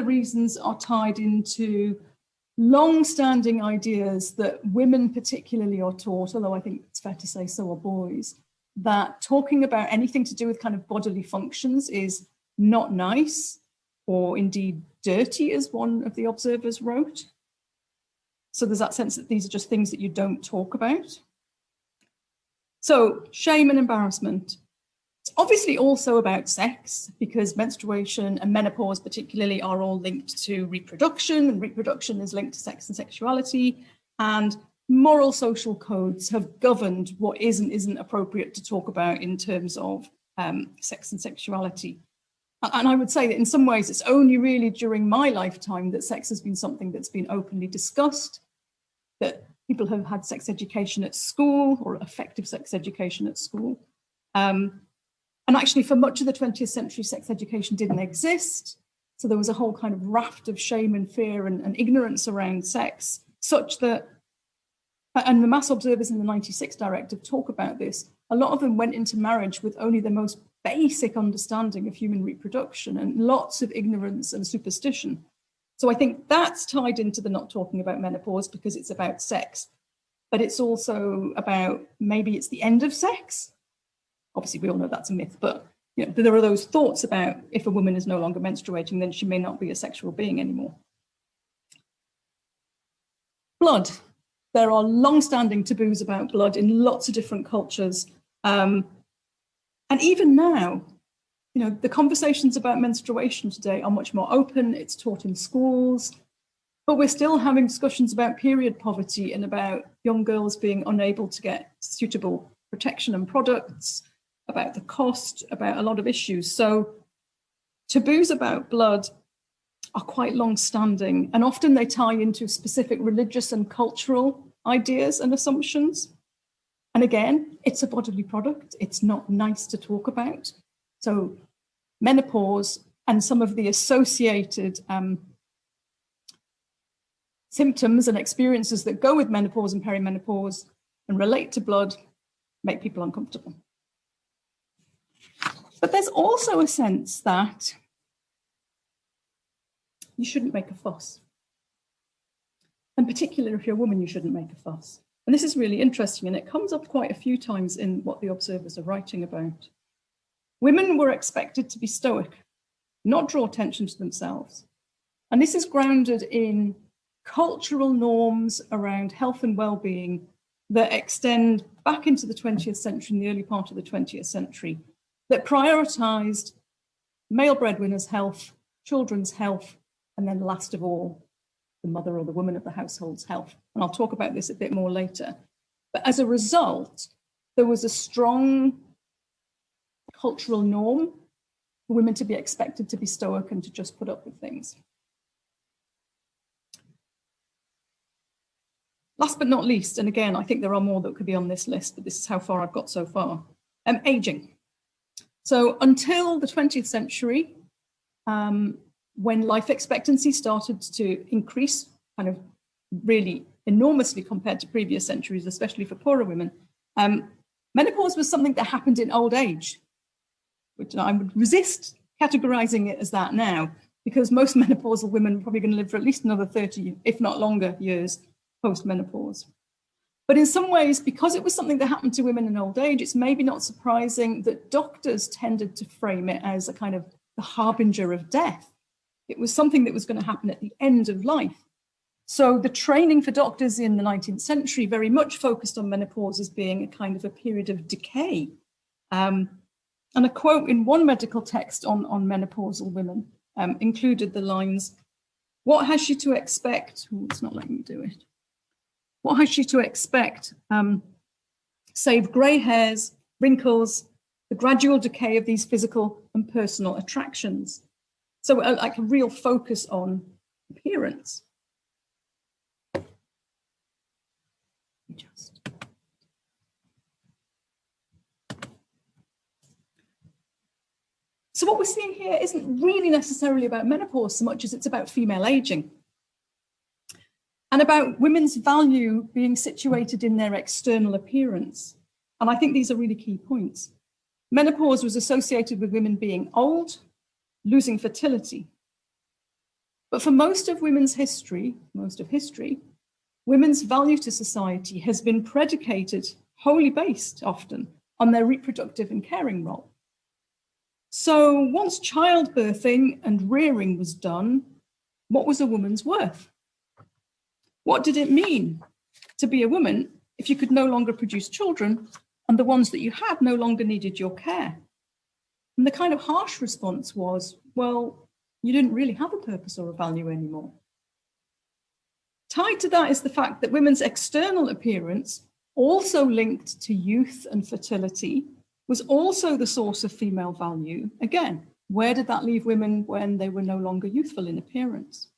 reasons are tied into long-standing ideas that women particularly are taught, although I think it's fair to say so are boys, that talking about anything to do with kind of bodily functions is not nice, or indeed dirty, as one of the observers wrote. So there's that sense that these are just things that you don't talk about. So shame and embarrassment. It's obviously also about sex, because menstruation and menopause particularly are all linked to reproduction, and reproduction is linked to sex and sexuality, and moral social codes have governed what is and isn't appropriate to talk about in terms of sex and sexuality. And I would say that in some ways it's only really during my lifetime that sex has been something that's been openly discussed, that people have had sex education at school, or effective sex education at school. And actually, for much of the 20th century, sex education didn't exist. So there was a whole kind of raft of shame and fear and ignorance around sex, such that, and the mass observers in the 96 directive talk about this, a lot of them went into marriage with only the most basic understanding of human reproduction and lots of ignorance and superstition. So I think that's tied into the not talking about menopause, because it's about sex, but it's also about, maybe it's the end of sex. Obviously, we all know that's a myth, but there are those thoughts about if a woman is no longer menstruating, then she may not be a sexual being anymore. Blood. There are long-standing taboos about blood in lots of different cultures. And even now, the conversations about menstruation today are much more open. It's taught in schools, but we're still having discussions about period poverty and about young girls being unable to get suitable protection and products, about the cost, about a lot of issues. So taboos about blood are quite long-standing, and often they tie into specific religious and cultural ideas and assumptions. And again, it's a bodily product. It's not nice to talk about. So menopause and some of the associated symptoms and experiences that go with menopause and perimenopause and relate to blood make people uncomfortable. But there's also a sense that you shouldn't make a fuss. And particularly if you're a woman, you shouldn't make a fuss. And this is really interesting, and it comes up quite a few times in what the observers are writing about. Women were expected to be stoic, not draw attention to themselves. And this is grounded in cultural norms around health and well-being that extend back into the 20th century and the early part of the 20th century, that prioritised male breadwinners' health, children's health, and then last of all, the mother or the woman of the household's health. And I'll talk about this a bit more later. But as a result, there was a strong cultural norm for women to be expected to be stoic and to just put up with things. Last but not least, and again, I think there are more that could be on this list, but this is how far I've got so far, aging. So until the 20th century, when life expectancy started to increase kind of really enormously compared to previous centuries, especially for poorer women, menopause was something that happened in old age, which I would resist categorizing it as that now, because most menopausal women are probably going to live for at least another 30, if not longer, years post-menopause. But in some ways, because it was something that happened to women in old age, it's maybe not surprising that doctors tended to frame it as a kind of the harbinger of death. It was something that was going to happen at the end of life. So the training for doctors in the 19th century very much focused on menopause as being a kind of a period of decay. And a quote in one medical text on menopausal women included the lines, "What has she to expect?" Oh, it's not letting me do it. "What has she to expect, save grey hairs, wrinkles, the gradual decay of these physical and personal attractions?" So like a real focus on appearance. So what we're seeing here isn't really necessarily about menopause so much as it's about female aging, and about women's value being situated in their external appearance. And I think these are really key points. Menopause was associated with women being old, losing fertility. But for most of history, women's value to society has been predicated, wholly based often, on their reproductive and caring role. So once childbirthing and rearing was done, what was a woman's worth? What did it mean to be a woman if you could no longer produce children and the ones that you had no longer needed your care? And the kind of harsh response was, well, you didn't really have a purpose or a value anymore. Tied to that is the fact that women's external appearance, also linked to youth and fertility, was also the source of female value. Again, where did that leave women when they were no longer youthful in appearance?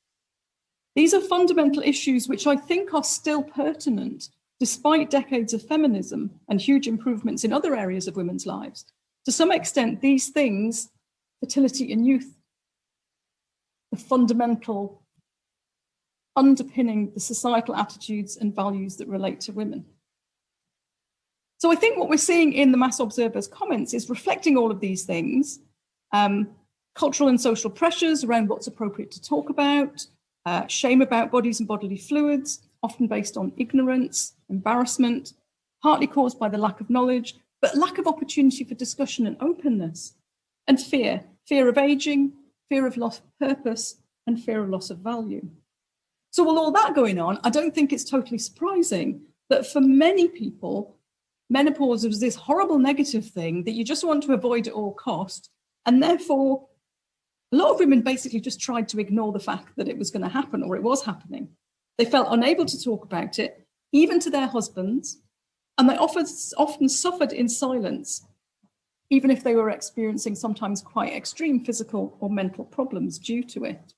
These are fundamental issues which I think are still pertinent, despite decades of feminism and huge improvements in other areas of women's lives. To some extent, these things, fertility and youth, the fundamental underpinning the societal attitudes and values that relate to women. So I think what we're seeing in the mass observers' comments is reflecting all of these things, cultural and social pressures around what's appropriate to talk about, shame about bodies and bodily fluids, often based on ignorance, embarrassment, partly caused by the lack of knowledge, but lack of opportunity for discussion and openness, and fear of aging, fear of loss of purpose, and fear of loss of value. So with all that going on, I don't think it's totally surprising that for many people, menopause was this horrible negative thing that you just want to avoid at all costs. And therefore, a lot of women basically just tried to ignore the fact that it was going to happen or it was happening. They felt unable to talk about it, even to their husbands, and they often suffered in silence, even if they were experiencing sometimes quite extreme physical or mental problems due to it.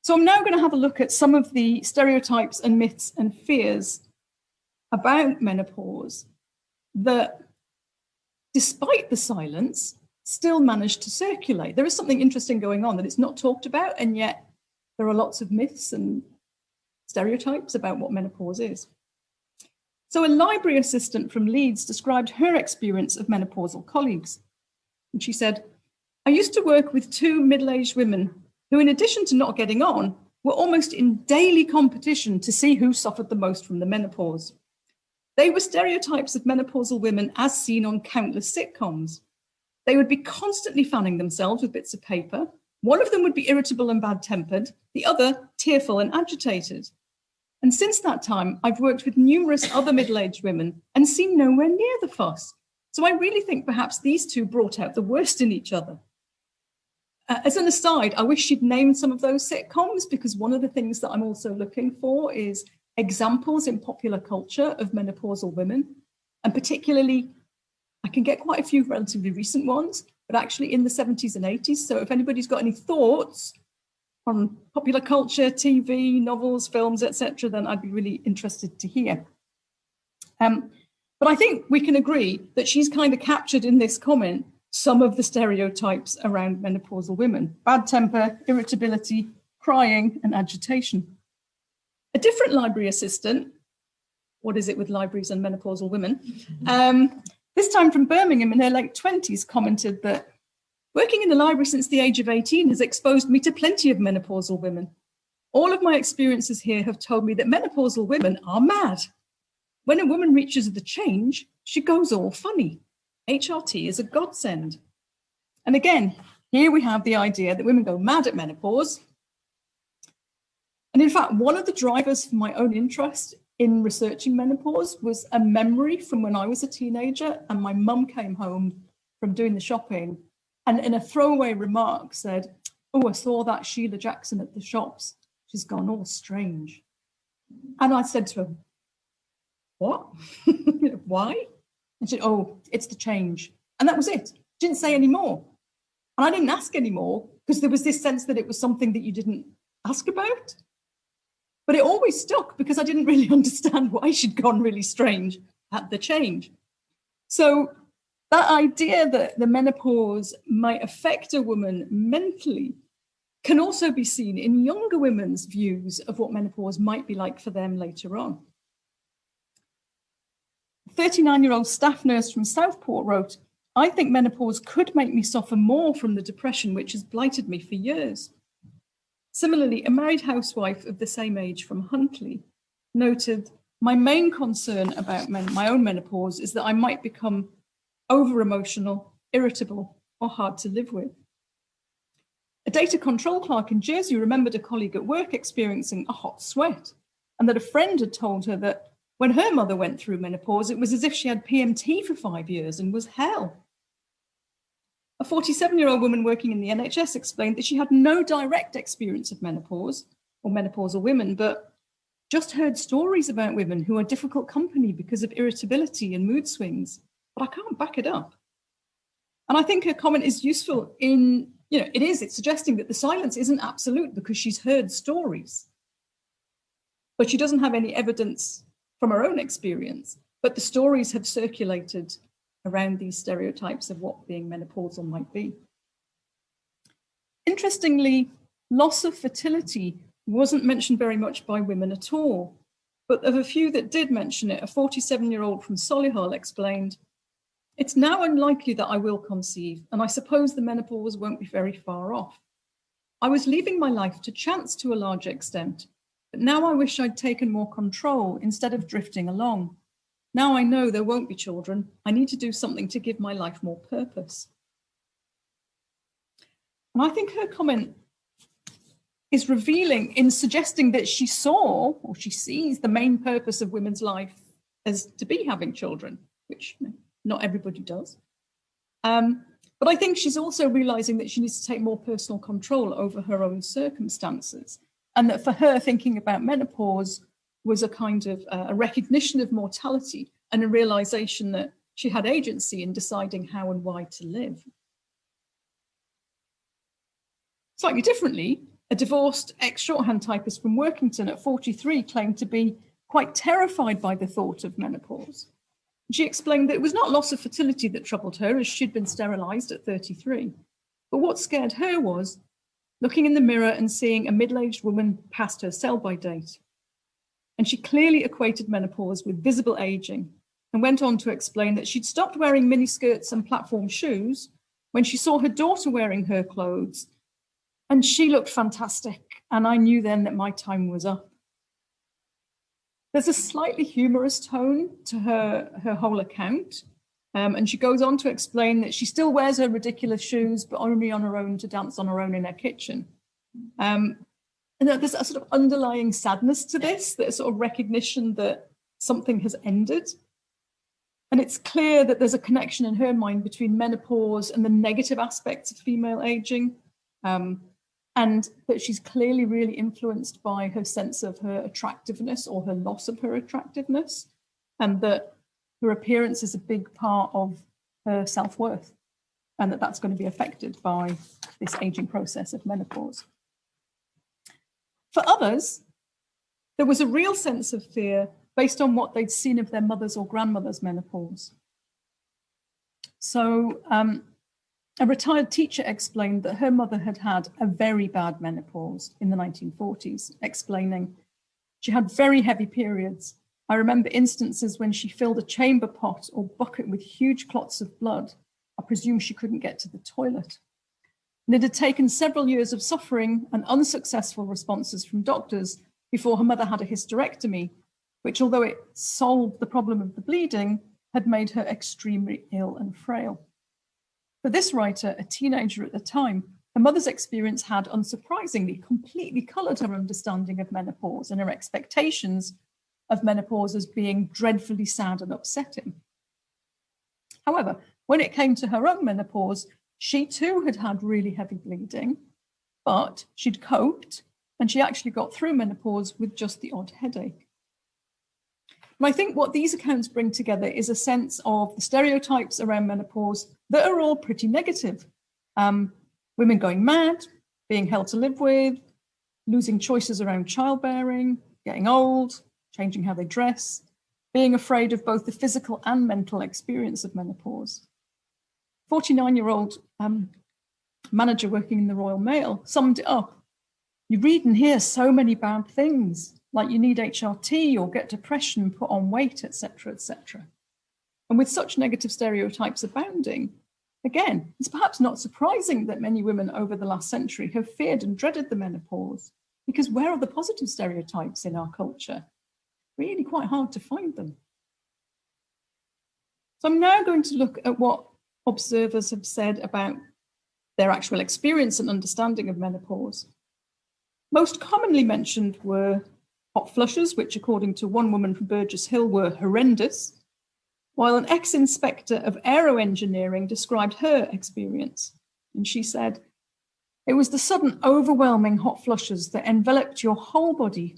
So I'm now going to have a look at some of the stereotypes and myths and fears about menopause that, despite the silence, still manage to circulate. There is something interesting going on that it's not talked about, and yet there are lots of myths and stereotypes about what menopause is. So a library assistant from Leeds described her experience of menopausal colleagues. And she said, "I used to work with two middle-aged women who, in addition to not getting on, were almost in daily competition to see who suffered the most from the menopause. They were stereotypes of menopausal women as seen on countless sitcoms. They would be constantly fanning themselves with bits of paper. One of them would be irritable and bad-tempered, the other tearful and agitated. And since that time, I've worked with numerous other middle-aged women and seen nowhere near the fuss. So I really think perhaps these two brought out the worst in each other." As an aside, I wish she'd named some of those sitcoms, because one of the things that I'm also looking for is examples in popular culture of menopausal women. And particularly, I can get quite a few relatively recent ones, but actually in the 70s and 80s. So if anybody's got any thoughts on popular culture, TV, novels, films, etc., then I'd be really interested to hear. But I think we can agree that she's kind of captured in this comment some of the stereotypes around menopausal women: bad temper, irritability, crying, and agitation. A different library assistant, what is it with libraries and menopausal women, this time from Birmingham in her late 20s, commented that working in the library since the age of 18 has exposed me to plenty of menopausal women. All of my experiences here have told me that menopausal women are mad. When a woman reaches the change, she goes all funny. HRT is a godsend. And again, here we have the idea that women go mad at menopause. And in fact, one of the drivers for my own interest in researching menopause was a memory from when I was a teenager and my mum came home from doing the shopping and in a throwaway remark said, "Oh, I saw that Sheila Jackson at the shops. She's gone all strange." And I said to her, "What? Why?" And she said, "Oh, it's the change." And that was it. She didn't say any more. And I didn't ask anymore because there was this sense that it was something that you didn't ask about. But it always stuck because I didn't really understand why she'd gone really strange at the change. So that idea that the menopause might affect a woman mentally can also be seen in younger women's views of what menopause might be like for them later on. A 39-year-old staff nurse from Southport wrote, I think menopause could make me suffer more from the depression which has blighted me for years. Similarly, a married housewife of the same age from Huntley noted, my main concern about my own menopause is that I might become over-emotional, irritable, or hard to live with. A data control clerk in Jersey remembered a colleague at work experiencing a hot sweat, and that a friend had told her that when her mother went through menopause, it was as if she had PMT for 5 years and was hell. A 47-year-old woman working in the NHS explained that she had no direct experience of menopause or menopausal women, but just heard stories about women who are difficult company because of irritability and mood swings, but I can't back it up. And I think her comment is useful in, it's suggesting that the silence isn't absolute because she's heard stories, but she doesn't have any evidence from her own experience, but the stories have circulated around these stereotypes of what being menopausal might be. Interestingly, loss of fertility wasn't mentioned very much by women at all, but of a few that did mention it, a 47-year-old from Solihull explained, it's now unlikely that I will conceive, and I suppose the menopause won't be very far off. I was leaving my life to chance to a large extent, but now I wish I'd taken more control instead of drifting along. Now I know there won't be children. I need to do something to give my life more purpose. And I think her comment is revealing in suggesting that she saw or she sees the main purpose of women's life as to be having children, which not everybody does. But I think she's also realizing that she needs to take more personal control over her own circumstances, and that for her, thinking about menopause was a kind of a recognition of mortality and a realization that she had agency in deciding how and why to live. Slightly differently, a divorced ex-shorthand typist from Workington at 43 claimed to be quite terrified by the thought of menopause. She explained that it was not loss of fertility that troubled her, as she'd been sterilised at 33. But what scared her was looking in the mirror and seeing a middle-aged woman past her sell-by date. And she clearly equated menopause with visible aging and went on to explain that she'd stopped wearing miniskirts and platform shoes when she saw her daughter wearing her clothes, and she looked fantastic, and I knew then that my time was up. There's a slightly humorous tone to her whole account, and she goes on to explain that she still wears her ridiculous shoes, but only on her own to dance on her own in her kitchen. And there's a sort of underlying sadness to this, that sort of recognition that something has ended. And it's clear that there's a connection in her mind between menopause and the negative aspects of female aging, and that she's clearly really influenced by her sense of her attractiveness or her loss of her attractiveness, and that her appearance is a big part of her self-worth, and that that's going to be affected by this aging process of menopause. For others, there was a real sense of fear based on what they'd seen of their mother's or grandmother's menopause. So a retired teacher explained that her mother had had a very bad menopause in the 1940s, explaining, she had very heavy periods. I remember instances when she filled a chamber pot or bucket with huge clots of blood. I presume she couldn't get to the toilet. And it had taken several years of suffering and unsuccessful responses from doctors before her mother had a hysterectomy, which, although it solved the problem of the bleeding, had made her extremely ill and frail. For this writer, a teenager at the time, her mother's experience had, unsurprisingly, completely coloured her understanding of menopause and her expectations of menopause as being dreadfully sad and upsetting. However, when it came to her own menopause, she too had had really heavy bleeding, but she'd coped, and she actually got through menopause with just the odd headache. And I think what these accounts bring together is a sense of the stereotypes around menopause that are all pretty negative. Women going mad, being hell to live with, losing choices around childbearing, getting old, changing how they dress, being afraid of both the physical and mental experience of menopause. 49-year-old manager working in the Royal Mail summed it up. You read and hear so many bad things, like you need HRT or get depression, put on weight, etc., etc. And with such negative stereotypes abounding, Again, it's perhaps not surprising that many women over the last century have feared and dreaded the menopause, because where are the positive stereotypes in our culture? Really quite hard to find them. So I'm now going to look at what observers have said about their actual experience and understanding of menopause. Most commonly mentioned were hot flushes, which according to one woman from Burgess Hill were horrendous, while an ex-inspector of aeroengineering described her experience. And she said, "It was the sudden overwhelming hot flushes that enveloped your whole body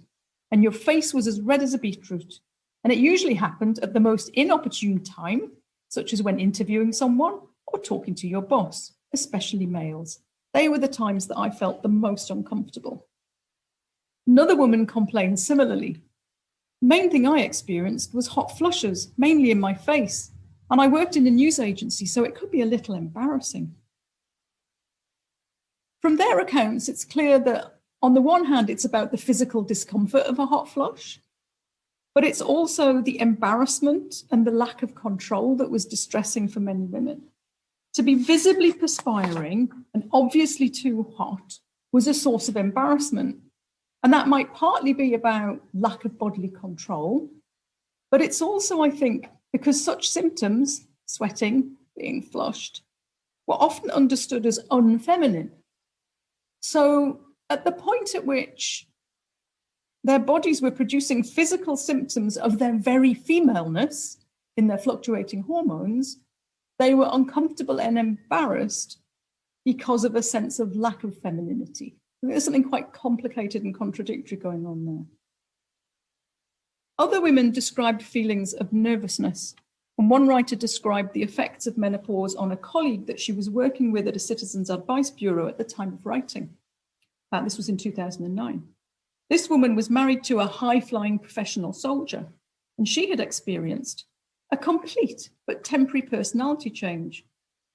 and your face was as red as a beetroot. And it usually happened at the most inopportune time, such as when interviewing someone or talking to your boss, especially males. They were the times that I felt the most uncomfortable." Another woman complained similarly. "The main thing I experienced was hot flushes, mainly in my face, and I worked in a news agency, so it could be a little embarrassing." From their accounts, it's clear that on the one hand, it's about the physical discomfort of a hot flush, but it's also the embarrassment and the lack of control that was distressing for many women. To be visibly perspiring and obviously too hot was a source of embarrassment. And that might partly be about lack of bodily control, but it's also, I think, because such symptoms, sweating, being flushed, were often understood as unfeminine. So at the point at which their bodies were producing physical symptoms of their very femaleness in their fluctuating hormones, they were uncomfortable and embarrassed because of a sense of lack of femininity. There's something quite complicated and contradictory going on there. Other women described feelings of nervousness, and one writer described the effects of menopause on a colleague that she was working with at a Citizens Advice Bureau at the time of writing. This was in 2009. This woman was married to a high-flying professional soldier, and she had experienced a complete but temporary personality change.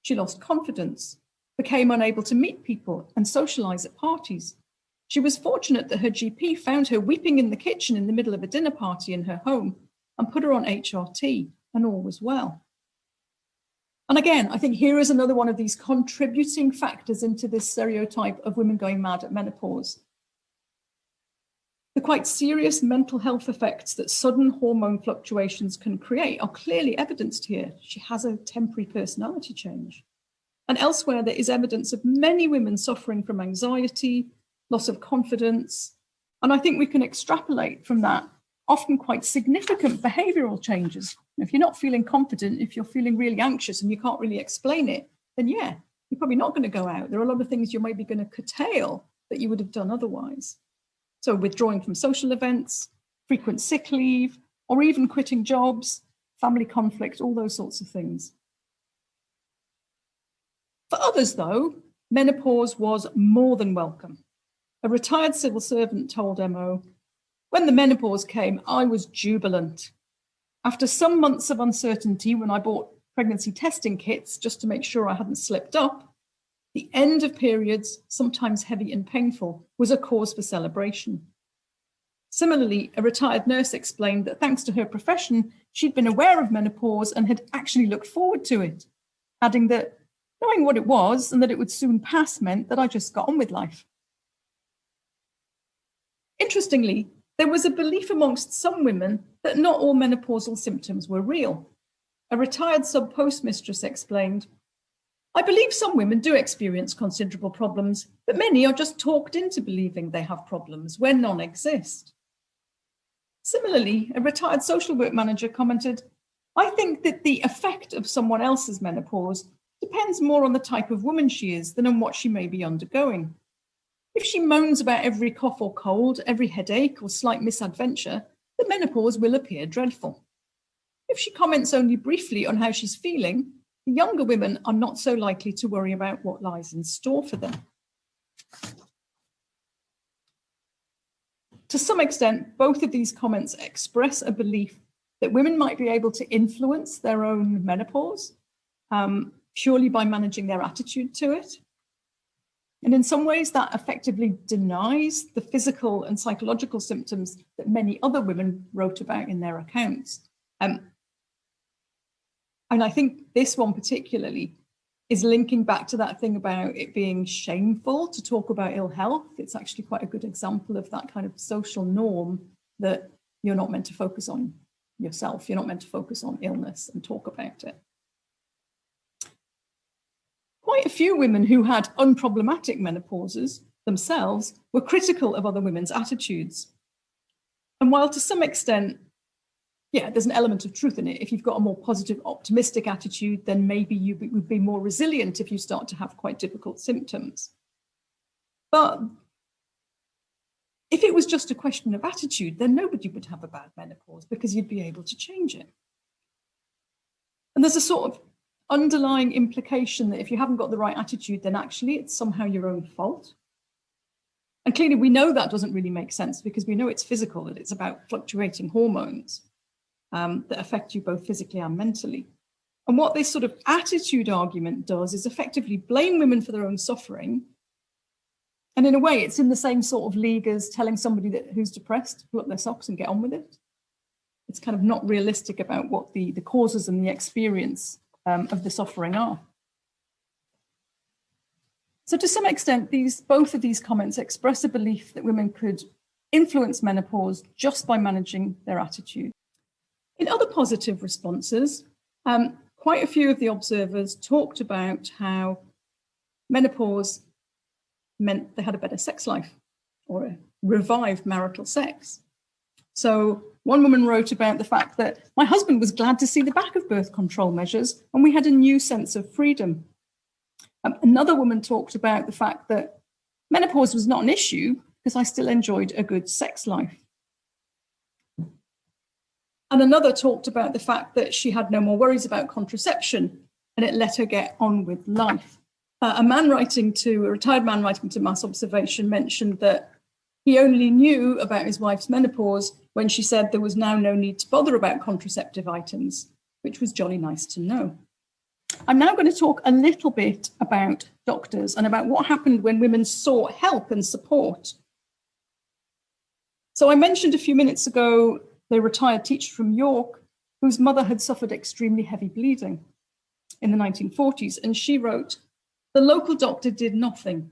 She lost confidence, became unable to meet people and socialize at parties. She was fortunate that her GP found her weeping in the kitchen in the middle of a dinner party in her home and put her on HRT, and all was well. And again, I think here is another one of these contributing factors into this stereotype of women going mad at menopause. The quite serious mental health effects that sudden hormone fluctuations can create are clearly evidenced here. She has a temporary personality change. And elsewhere, there is evidence of many women suffering from anxiety, loss of confidence. And I think we can extrapolate from that often quite significant behavioral changes. If you're not feeling confident, if you're feeling really anxious and you can't really explain it, then yeah, you're probably not going to go out. There are a lot of things you're maybe going to curtail that you would have done otherwise. So withdrawing from social events, frequent sick leave, or even quitting jobs, family conflict, all those sorts of things. For others, though, menopause was more than welcome. A retired civil servant told MO, "When the menopause came, I was jubilant. After some months of uncertainty when I bought pregnancy testing kits just to make sure I hadn't slipped up, the end of periods, sometimes heavy and painful, was a cause for celebration." Similarly, a retired nurse explained that thanks to her profession, she'd been aware of menopause and had actually looked forward to it, adding that knowing what it was and that it would soon pass meant that I just got on with life. Interestingly, there was a belief amongst some women that not all menopausal symptoms were real. A retired sub-postmistress explained, "I believe some women do experience considerable problems, but many are just talked into believing they have problems where none exist." Similarly, a retired social work manager commented, "I think that the effect of someone else's menopause depends more on the type of woman she is than on what she may be undergoing. If she moans about every cough or cold, every headache or slight misadventure, the menopause will appear dreadful. If she comments only briefly on how she's feeling, the younger women are not so likely to worry about what lies in store for them." To some extent, both of these comments express a belief that women might be able to influence their own menopause purely by managing their attitude to it. And in some ways, that effectively denies the physical and psychological symptoms that many other women wrote about in their accounts. And I think this one particularly is linking back to that thing about it being shameful to talk about ill health. It's actually quite a good example of that kind of social norm that you're not meant to focus on yourself. You're not meant to focus on illness and talk about it. Quite a few women who had unproblematic menopauses themselves were critical of other women's attitudes. And while to some extent, yeah, there's an element of truth in it. If you've got a more positive, optimistic attitude, then maybe you would be more resilient if you start to have quite difficult symptoms. But if it was just a question of attitude, then nobody would have a bad menopause because you'd be able to change it. And there's a sort of underlying implication that if you haven't got the right attitude, then actually it's somehow your own fault. And clearly we know that doesn't really make sense because we know it's physical, that it's about fluctuating hormones that affect you both physically and mentally. And what this sort of attitude argument does is effectively blame women for their own suffering. And in a way, it's in the same sort of league as telling somebody who's depressed to pull up their socks and get on with it. It's kind of not realistic about what the causes and the experience of the suffering are. So to some extent, both of these comments express a belief that women could influence menopause just by managing their attitude. In other positive responses, quite a few of the observers talked about how menopause meant they had a better sex life or a revived marital sex. So one woman wrote about the fact that my husband was glad to see the back of birth control measures and we had a new sense of freedom. Another woman talked about the fact that menopause was not an issue because I still enjoyed a good sex life. And another talked about the fact that she had no more worries about contraception and it let her get on with life. A retired man writing to Mass Observation mentioned that he only knew about his wife's menopause when she said there was now no need to bother about contraceptive items, which was jolly nice to know. I'm now going to talk a little bit about doctors and about what happened when women sought help and support. So I mentioned a few minutes ago the retired teacher from York whose mother had suffered extremely heavy bleeding in the 1940s. And she wrote, "The local doctor did nothing.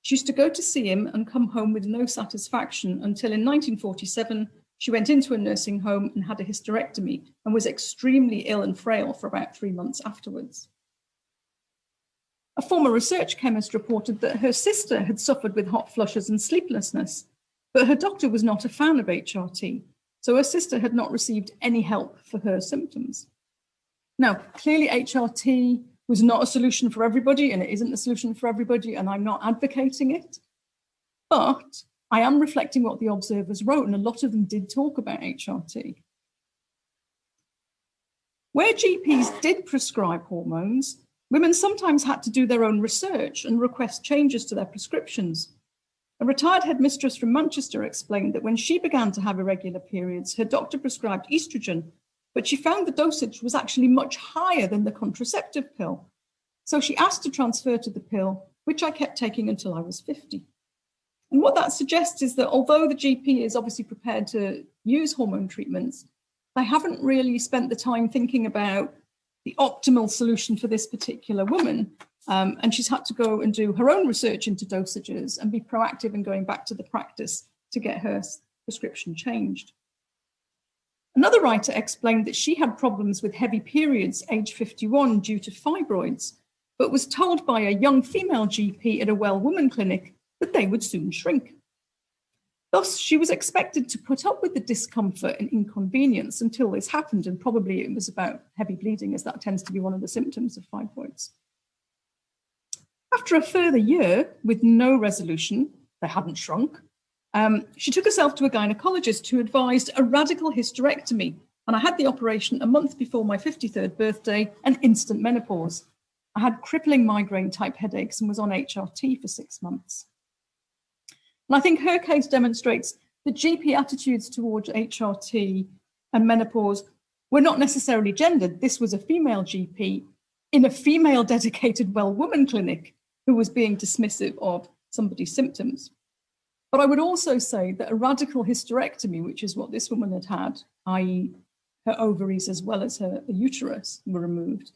She used to go to see him and come home with no satisfaction until in 1947, she went into a nursing home and had a hysterectomy and was extremely ill and frail for about 3 months afterwards." A former research chemist reported that her sister had suffered with hot flushes and sleeplessness, but her doctor was not a fan of HRT. So her sister had not received any help for her symptoms. Now, clearly HRT was not a solution for everybody, and it isn't a solution for everybody, and I'm not advocating it. But I am reflecting what the observers wrote, and a lot of them did talk about HRT. Where GPs did prescribe hormones, women sometimes had to do their own research and request changes to their prescriptions. A retired headmistress from Manchester explained that when she began to have irregular periods, her doctor prescribed estrogen, but she found the dosage was actually much higher than the contraceptive pill. So she asked to transfer to the pill, which I kept taking until I was 50. And what that suggests is that although the GP is obviously prepared to use hormone treatments, they haven't really spent the time thinking about the optimal solution for this particular woman. And she's had to go and do her own research into dosages and be proactive in going back to the practice to get her prescription changed. Another writer explained that she had problems with heavy periods age 51 due to fibroids, but was told by a young female GP at a Well Woman clinic that they would soon shrink. Thus, she was expected to put up with the discomfort and inconvenience until this happened, and probably it was about heavy bleeding, as that tends to be one of the symptoms of fibroids. After a further year with no resolution, they hadn't shrunk, she took herself to a gynecologist who advised a radical hysterectomy, and I had the operation a month before my 53rd birthday and instant menopause. I had crippling migraine-type headaches and was on HRT for 6 months. And I think her case demonstrates that GP attitudes towards HRT and menopause were not necessarily gendered. This was a female GP in a female-dedicated Well Woman clinic who was being dismissive of somebody's symptoms. But I would also say that a radical hysterectomy, which is what this woman had had, i.e. her ovaries as well as her uterus were removed,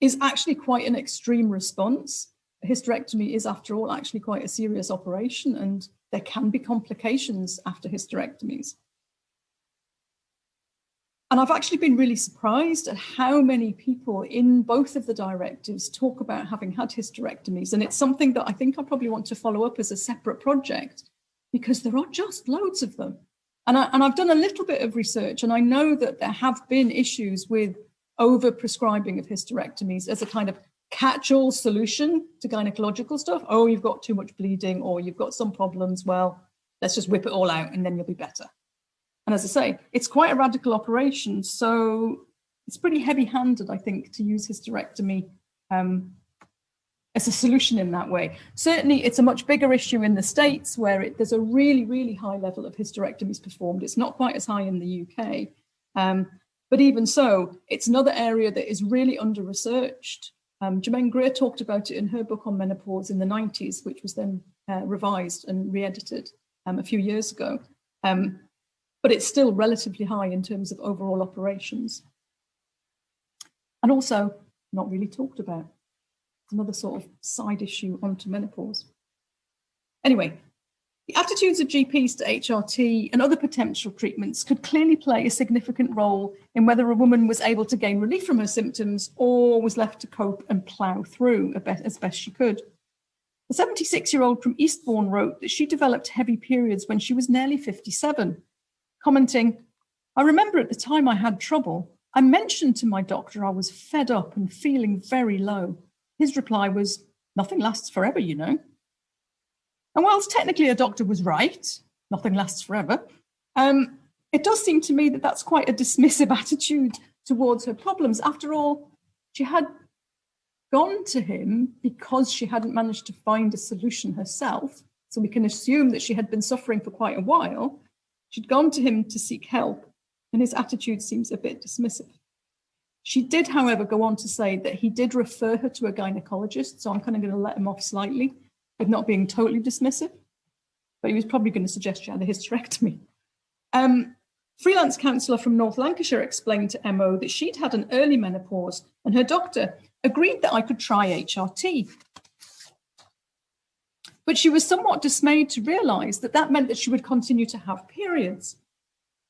is actually quite an extreme response. A hysterectomy is, after all, actually quite a serious operation, and there can be complications after hysterectomies. And I've actually been really surprised at how many people in both of the directives talk about having had hysterectomies. And it's something that I think I probably want to follow up as a separate project, because there are just loads of them. And I've done a little bit of research, and I know that there have been issues with over-prescribing of hysterectomies as a kind of catch-all solution to gynecological stuff. Oh, you've got too much bleeding, or you've got some problems. Well, let's just whip it all out and then you'll be better. And as I say, it's quite a radical operation. So it's pretty heavy-handed, I think, to use hysterectomy as a solution in that way. Certainly, it's a much bigger issue in the States, where there's a really, really high level of hysterectomies performed. It's not quite as high in the UK. But even so, it's another area that is really under-researched. Germaine Greer talked about it in her book on menopause in the 90s, which was then revised and re-edited a few years ago. But it's still relatively high in terms of overall operations. And also not really talked about. It's another sort of side issue onto menopause. Anyway, the attitudes of GPs to HRT and other potential treatments could clearly play a significant role in whether a woman was able to gain relief from her symptoms or was left to cope and plough through as best she could. The 76-year-old from Eastbourne wrote that she developed heavy periods when she was nearly 57, commenting, "I remember at the time I had trouble. I mentioned to my doctor I was fed up and feeling very low. His reply was, 'Nothing lasts forever, you know.'" And whilst technically a doctor was right, nothing lasts forever, it does seem to me that that's quite a dismissive attitude towards her problems. After all, she had gone to him because she hadn't managed to find a solution herself. So we can assume that she had been suffering for quite a while. She'd gone to him to seek help, and his attitude seems a bit dismissive. She did, however, go on to say that he did refer her to a gynecologist, so I'm kind of going to let him off slightly with not being totally dismissive, but he was probably going to suggest she had a hysterectomy. Freelance counsellor from North Lancashire explained to MO that she'd had an early menopause, and her doctor agreed that I could try HRT. But she was somewhat dismayed to realise that that meant that she would continue to have periods.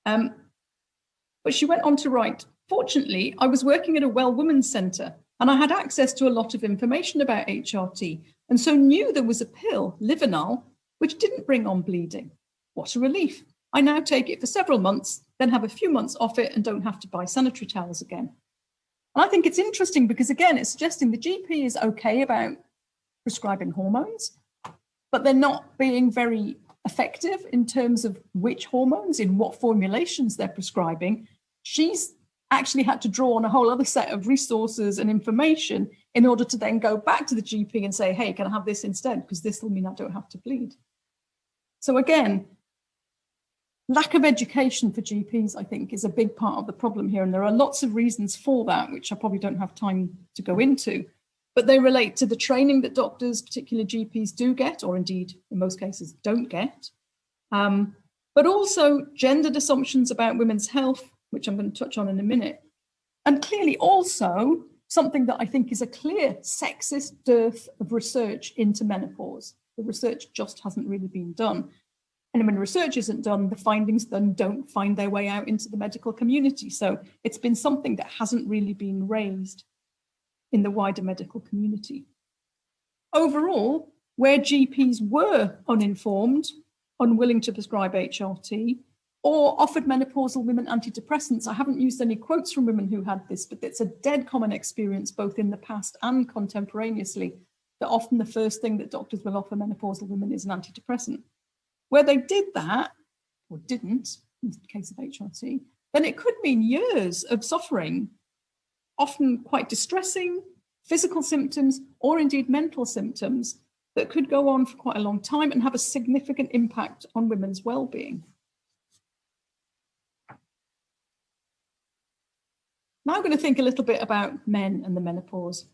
But she went on to write, "Fortunately, I was working at a well women's centre and I had access to a lot of information about HRT, and so knew there was a pill, Livanol, which didn't bring on bleeding. What a relief. I now take it for several months, then have a few months off it and don't have to buy sanitary towels again." And I think it's interesting because, again, it's suggesting the GP is okay about prescribing hormones, but they're not being very effective in terms of which hormones, in what formulations they're prescribing. She's actually had to draw on a whole other set of resources and information in order to then go back to the GP and say, "Hey, can I have this instead? Because this will mean I don't have to bleed." So again, lack of education for GPs, I think, is a big part of the problem here. And there are lots of reasons for that, which I probably don't have time to go into. But they relate to the training that doctors, particularly GPs, do get, or indeed, in most cases, don't get. But also gendered assumptions about women's health, which I'm going to touch on in a minute. And clearly also something that I think is a clear sexist dearth of research into menopause. The research just hasn't really been done. And when research isn't done, the findings then don't find their way out into the medical community. So it's been something that hasn't really been raised in the wider medical community. Overall, where GPs were uninformed, unwilling to prescribe HRT, or offered menopausal women antidepressants, I haven't used any quotes from women who had this, but it's a dead common experience both in the past and contemporaneously, that often the first thing that doctors will offer menopausal women is an antidepressant. Where they did that, or didn't, in the case of HRT, then it could mean years of suffering, often quite distressing physical symptoms or indeed mental symptoms that could go on for quite a long time and have a significant impact on women's well-being. Now I'm going to think a little bit about men and the menopause.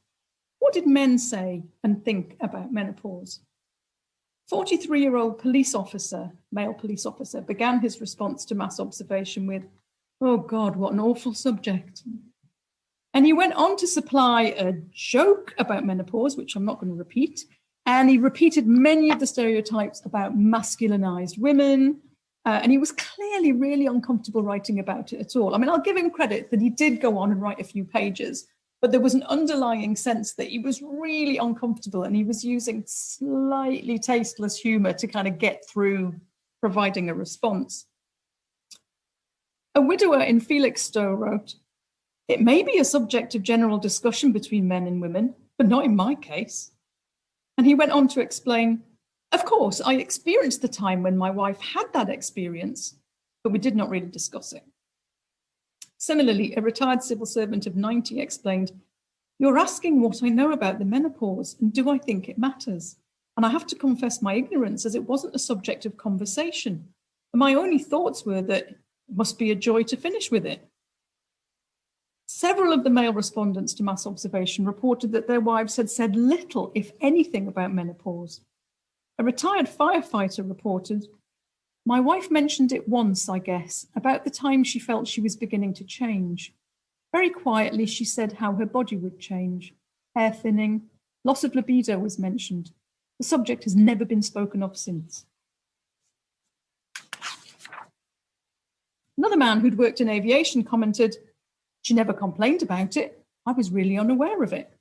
What did men say and think about menopause? 43-year-old police officer, male police officer, began his response to mass observation with, "Oh God, what an awful subject." And he went on to supply a joke about menopause, which I'm not going to repeat. And he repeated many of the stereotypes about masculinized women. And he was clearly really uncomfortable writing about it at all. I mean, I'll give him credit that he did go on and write a few pages, but there was an underlying sense that he was really uncomfortable and he was using slightly tasteless humor to kind of get through providing a response. A widower in Felixstowe wrote, "It may be a subject of general discussion between men and women, but not in my case." And he went on to explain, "Of course, I experienced the time when my wife had that experience, but we did not really discuss it." Similarly, a retired civil servant of 90 explained, "You're asking what I know about the menopause and do I think it matters? And I have to confess my ignorance as it wasn't a subject of conversation. And my only thoughts were that it must be a joy to finish with it." Several of the male respondents to mass observation reported that their wives had said little, if anything, about menopause. A retired firefighter reported, "My wife mentioned it once, I guess, about the time she felt she was beginning to change. Very quietly, she said how her body would change. Hair thinning, loss of libido was mentioned. The subject has never been spoken of since." Another man who'd worked in aviation commented, "She never complained about it. I was really unaware of it."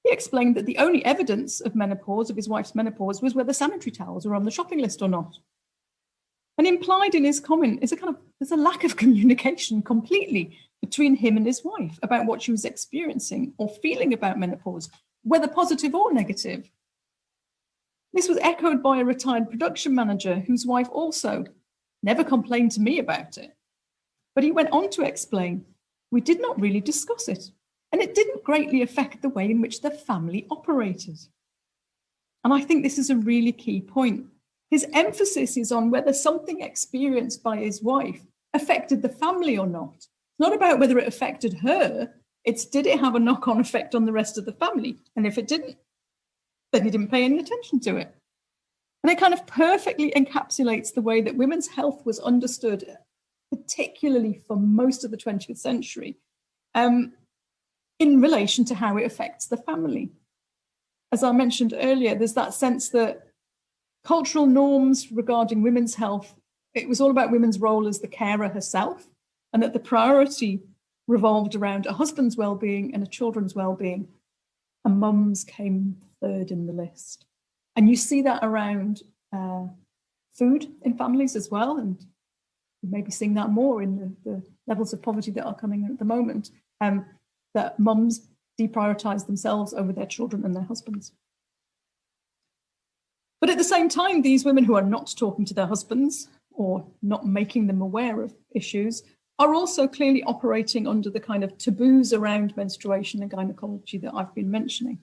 He explained that the only evidence of menopause, of his wife's menopause, was whether sanitary towels were on the shopping list or not. And implied in his comment is there's a lack of communication completely between him and his wife about what she was experiencing or feeling about menopause, whether positive or negative. This was echoed by a retired production manager whose wife also never complained to me about it. But he went on to explain, "We did not really discuss it, and it didn't greatly affect the way in which the family operated." And I think this is a really key point. His emphasis is on whether something experienced by his wife affected the family or not. It's not about whether it affected her, it's did it have a knock-on effect on the rest of the family? And if it didn't, then he didn't pay any attention to it. And it kind of perfectly encapsulates the way that women's health was understood, particularly for most of the 20th century, in relation to how it affects the family. As I mentioned earlier, there's that sense that cultural norms regarding women's health, it was all about women's role as the carer herself, and that the priority revolved around a husband's well-being and a children's well-being, and mums came third in the list. And you see that around food in families as well, and you may be seeing that more in the levels of poverty that are coming at the moment, that mums deprioritise themselves over their children and their husbands. But at the same time, these women who are not talking to their husbands or not making them aware of issues are also clearly operating under the kind of taboos around menstruation and gynecology that I've been mentioning.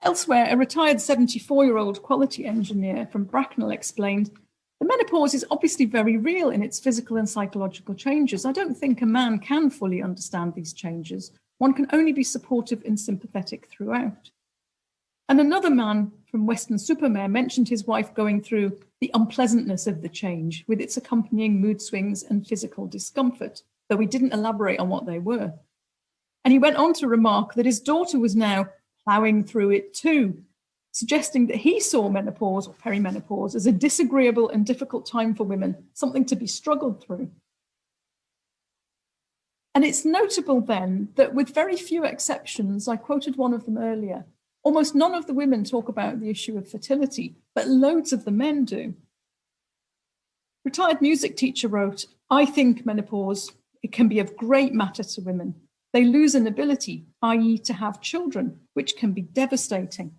Elsewhere, a retired 74-year-old quality engineer from Bracknell explained, "The menopause is obviously very real in its physical and psychological changes. I don't think a man can fully understand these changes. One can only be supportive and sympathetic throughout." And another man from Weston-super-Mare mentioned his wife going through the unpleasantness of the change with its accompanying mood swings and physical discomfort, though he didn't elaborate on what they were. And he went on to remark that his daughter was now ploughing through it too, suggesting that he saw menopause or perimenopause as a disagreeable and difficult time for women, something to be struggled through. And it's notable then that with very few exceptions, I quoted one of them earlier, almost none of the women talk about the issue of fertility, but loads of the men do. Retired music teacher wrote, "I think menopause, it can be of great matter to women. They lose an ability, i.e. to have children, which can be devastating."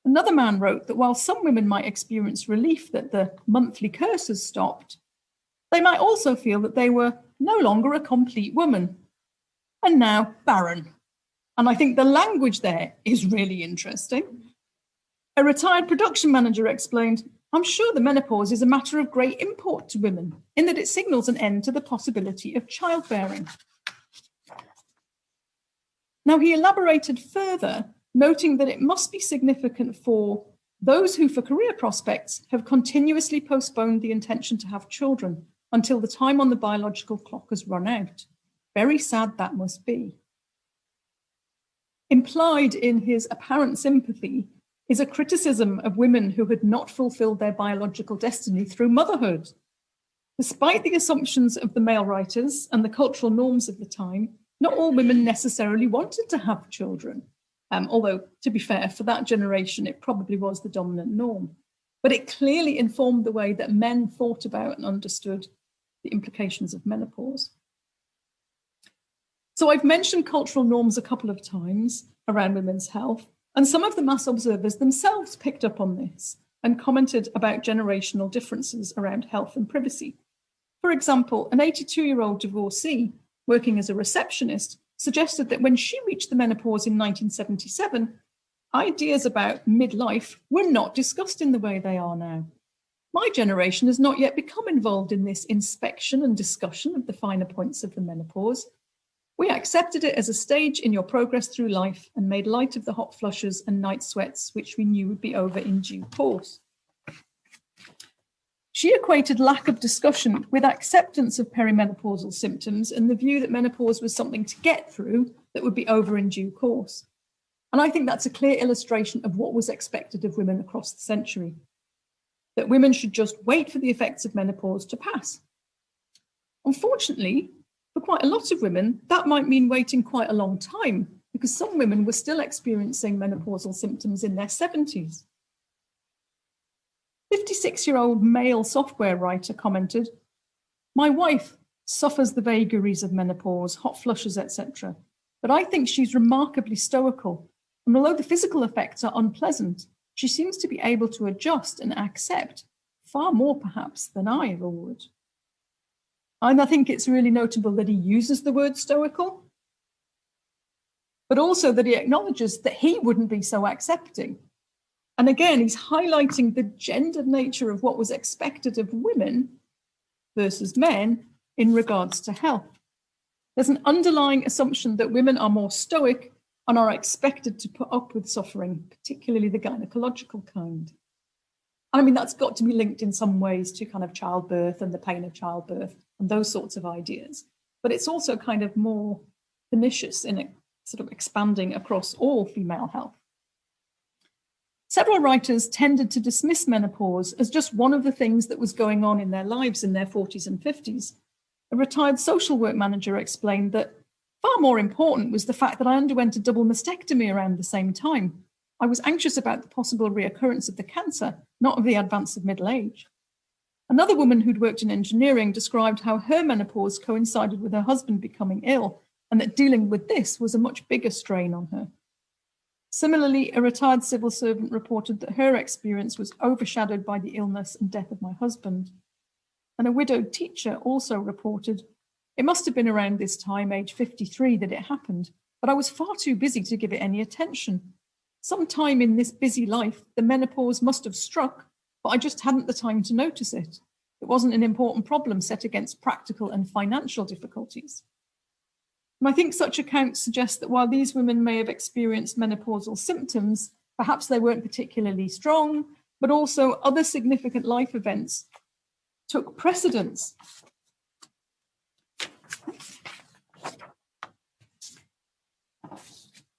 Another man wrote that while some women might experience relief that the monthly curse has stopped, they might also feel that they were no longer a complete woman and now barren. And I think the language there is really interesting. A retired production manager explained, "I'm sure the menopause is a matter of great import to women in that it signals an end to the possibility of childbearing." Now, he elaborated further, noting that it must be significant for those who, for career prospects, have continuously postponed the intention to have children, until the time on the biological clock has run out. Very sad that must be. Implied in his apparent sympathy is a criticism of women who had not fulfilled their biological destiny through motherhood. Despite the assumptions of the male writers and the cultural norms of the time, not all women necessarily wanted to have children. Although, to be fair, for that generation, it probably was the dominant norm. But it clearly informed the way that men thought about and understood the implications of menopause. So I've mentioned cultural norms a couple of times around women's health, and some of the mass observers themselves picked up on this and commented about generational differences around health and privacy. For example, an 82-year-old divorcee working as a receptionist suggested that when she reached the menopause in 1977, ideas about midlife were not discussed in the way they are now. My generation has not yet become involved in this inspection and discussion of the finer points of the menopause. We accepted it as a stage in your progress through life and made light of the hot flushes and night sweats, which we knew would be over in due course. She equated lack of discussion with acceptance of perimenopausal symptoms and the view that menopause was something to get through that would be over in due course. And I think that's a clear illustration of what was expected of women across the century, that women should just wait for the effects of menopause to pass. Unfortunately, for quite a lot of women, that might mean waiting quite a long time, because some women were still experiencing menopausal symptoms in their 70s. 56-year-old male software writer commented, "My wife suffers the vagaries of menopause, hot flushes, etc. But I think she's remarkably stoical. And although the physical effects are unpleasant, she seems to be able to adjust and accept far more perhaps than I ever would." And I think it's really notable that he uses the word stoical, but also that he acknowledges that he wouldn't be so accepting. And again, he's highlighting the gendered nature of what was expected of women versus men in regards to health. There's an underlying assumption that women are more stoic and are expected to put up with suffering, particularly the gynecological kind. I mean, that's got to be linked in some ways to kind of childbirth and the pain of childbirth and those sorts of ideas. But it's also kind of more pernicious in it, sort of expanding across all female health. Several writers tended to dismiss menopause as just one of the things that was going on in their lives in their 40s and 50s. A retired social work manager explained that far more important was the fact that I underwent a double mastectomy around the same time. I was anxious about the possible reoccurrence of the cancer, not of the advance of middle age. Another woman who'd worked in engineering described how her menopause coincided with her husband becoming ill, and that dealing with this was a much bigger strain on her. Similarly, a retired civil servant reported that her experience was overshadowed by the illness and death of my husband. And a widowed teacher also reported, "It must have been around this time, age 53, that it happened, but I was far too busy to give it any attention. Sometime in this busy life, the menopause must have struck, but I just hadn't the time to notice it. It wasn't an important problem set against practical and financial difficulties." And I think such accounts suggest that while these women may have experienced menopausal symptoms, perhaps they weren't particularly strong, but also other significant life events took precedence.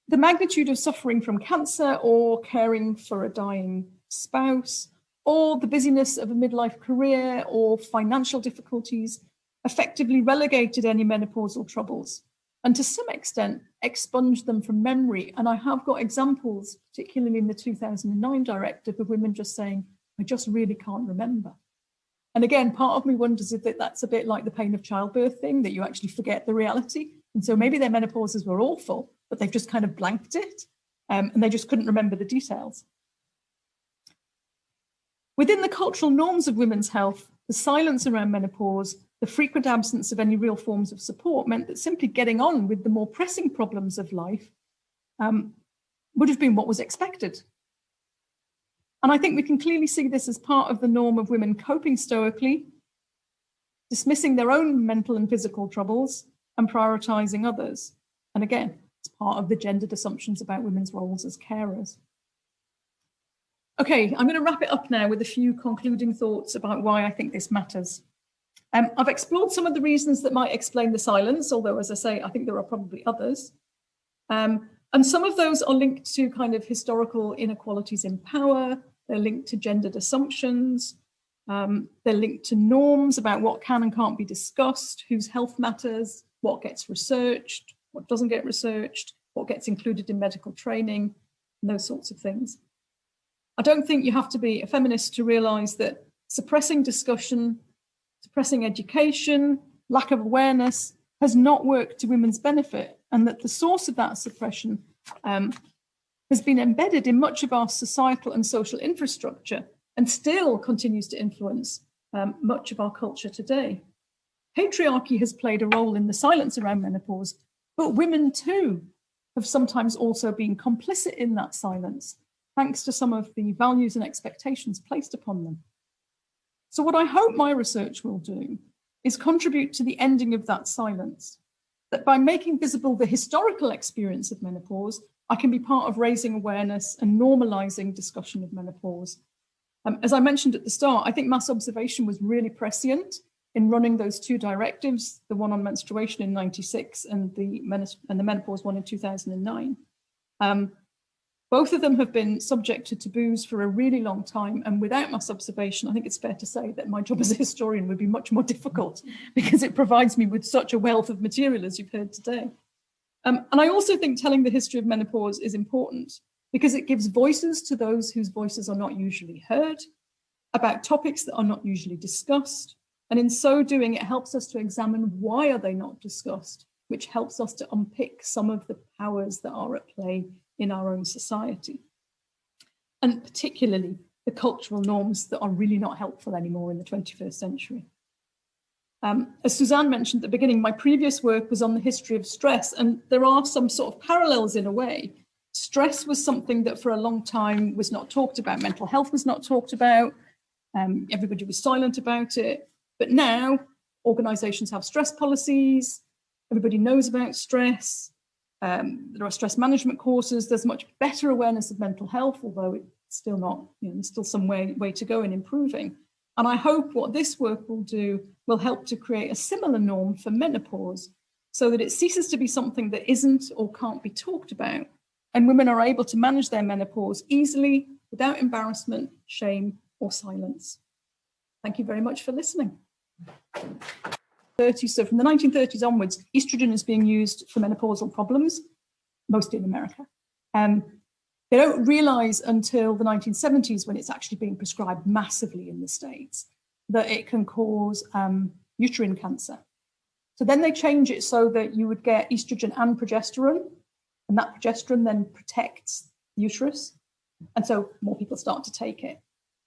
The magnitude of suffering from cancer or caring for a dying spouse, or the busyness of a midlife career or financial difficulties effectively relegated any menopausal troubles, and to some extent expunged them from memory. And I have got examples, particularly in the 2009 directive, of women just saying, "I just really can't remember." And again, part of me wonders if that's a bit like the pain of childbirth thing, that you actually forget the reality. And so maybe their menopauses were awful, but they've just kind of blanked it, and they just couldn't remember the details. Within the cultural norms of women's health, the silence around menopause, the frequent absence of any real forms of support meant that simply getting on with the more pressing problems of life would have been what was expected. And I think we can clearly see this as part of the norm of women coping stoically, dismissing their own mental and physical troubles, and prioritising others. And again, it's part of the gendered assumptions about women's roles as carers. Okay, I'm going to wrap it up now with a few concluding thoughts about why I think this matters. I've explored some of the reasons that might explain the silence, although, as I say, I think there are probably others. And some of those are linked to kind of historical inequalities in power. They're linked to gendered assumptions. They're linked to norms about what can and can't be discussed, whose health matters, what gets researched, what doesn't get researched, what gets included in medical training, and those sorts of things. I don't think you have to be a feminist to realise that suppressing discussion, suppressing education, lack of awareness has not worked to women's benefit, and that the source of that suppression has been embedded in much of our societal and social infrastructure and still continues to influence much of our culture today. Patriarchy has played a role in the silence around menopause, but women too have sometimes also been complicit in that silence, thanks to some of the values and expectations placed upon them. So what I hope my research will do is contribute to the ending of that silence, that by making visible the historical experience of menopause, I can be part of raising awareness and normalising discussion of menopause. As I mentioned at the start, I think mass observation was really prescient in running those two directives, the one on menstruation in '96 and the menopause one in 2009. Both of them have been subject to taboos for a really long time, and without mass observation, I think it's fair to say that my job as a historian would be much more difficult because it provides me with such a wealth of material, as you've heard today. And I also think telling the history of menopause is important because it gives voices to those whose voices are not usually heard, about topics that are not usually discussed, and in so doing, it helps us to examine why are they not discussed, which helps us to unpick some of the powers that are at play in our own society, and particularly the cultural norms that are really not helpful anymore in the 21st century. As Suzanne mentioned at the beginning, my previous work was on the history of stress, and there are some sort of parallels in a way. Stress was something that for a long time was not talked about. Mental health was not talked about. Everybody was silent about it. But now organisations have stress policies. Everybody knows about stress. There are stress management courses. There's much better awareness of mental health, although it's still not, there's still some way to go in improving. And I hope what this work will do will help to create a similar norm for menopause so that it ceases to be something that isn't or can't be talked about, and women are able to manage their menopause easily without embarrassment, shame, or silence. Thank you very much for listening. So from the 1930s onwards, estrogen is being used for menopausal problems, mostly in America. They don't realise until the 1970s, when it's actually being prescribed massively in the States, that it can cause uterine cancer. So then they change it so that you would get estrogen and progesterone, and that progesterone then protects the uterus. And so more people start to take it.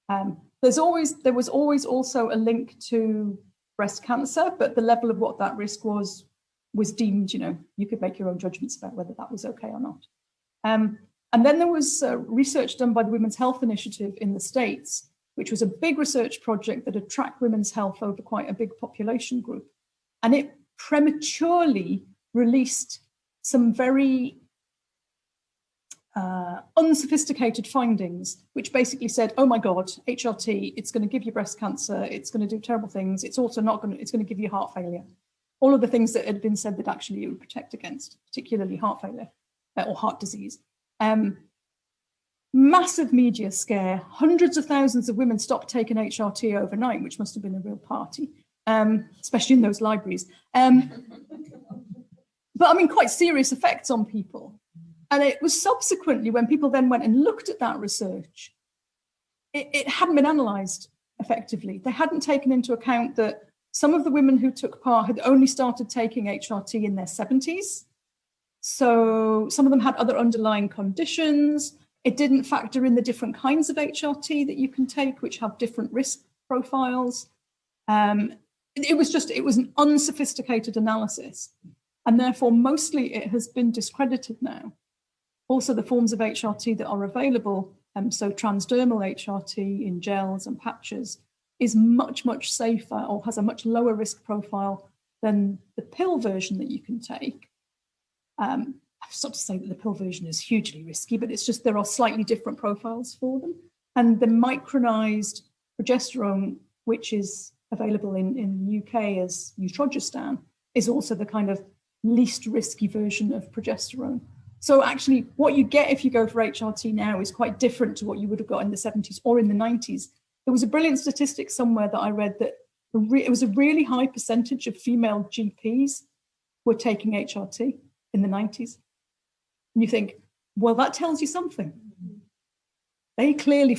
There was always also a link to breast cancer, but the level of what that risk was deemed, you could make your own judgments about whether that was okay or not. And then there was research done by the Women's Health Initiative in the States, which was a big research project that had tracked women's health over quite a big population group. And it prematurely released some very unsophisticated findings, which basically said, oh my God, HRT, it's going to give you breast cancer, it's going to do terrible things, it's also it's going to give you heart failure. All of the things that had been said that actually it would protect against, particularly heart failure or heart disease. Massive media scare. Hundreds of thousands of women stopped taking HRT overnight, which must have been a real party, especially in those libraries. But I mean, quite serious effects on people. And it was subsequently, when people then went and looked at that research, it hadn't been analysed effectively. They hadn't taken into account that some of the women who took part had only started taking HRT in their 70s. So some of them had other underlying conditions. It didn't factor in the different kinds of HRT that you can take, which have different risk profiles. It was an unsophisticated analysis. And therefore, mostly it has been discredited now. Also, the forms of HRT that are available, so transdermal HRT in gels and patches, is much, much safer or has a much lower risk profile than the pill version that you can take. I've not to say that the pill version is hugely risky, but it's just there are slightly different profiles for them. And the micronized progesterone, which is available in the UK as Utrogestan, is also the kind of least risky version of progesterone. So actually, what you get if you go for HRT now is quite different to what you would have got in the 70s or in the 90s. There was a brilliant statistic somewhere that I read that it was a really high percentage of female GPs were taking HRT in the 90s. And you think, well, that tells you something. They clearly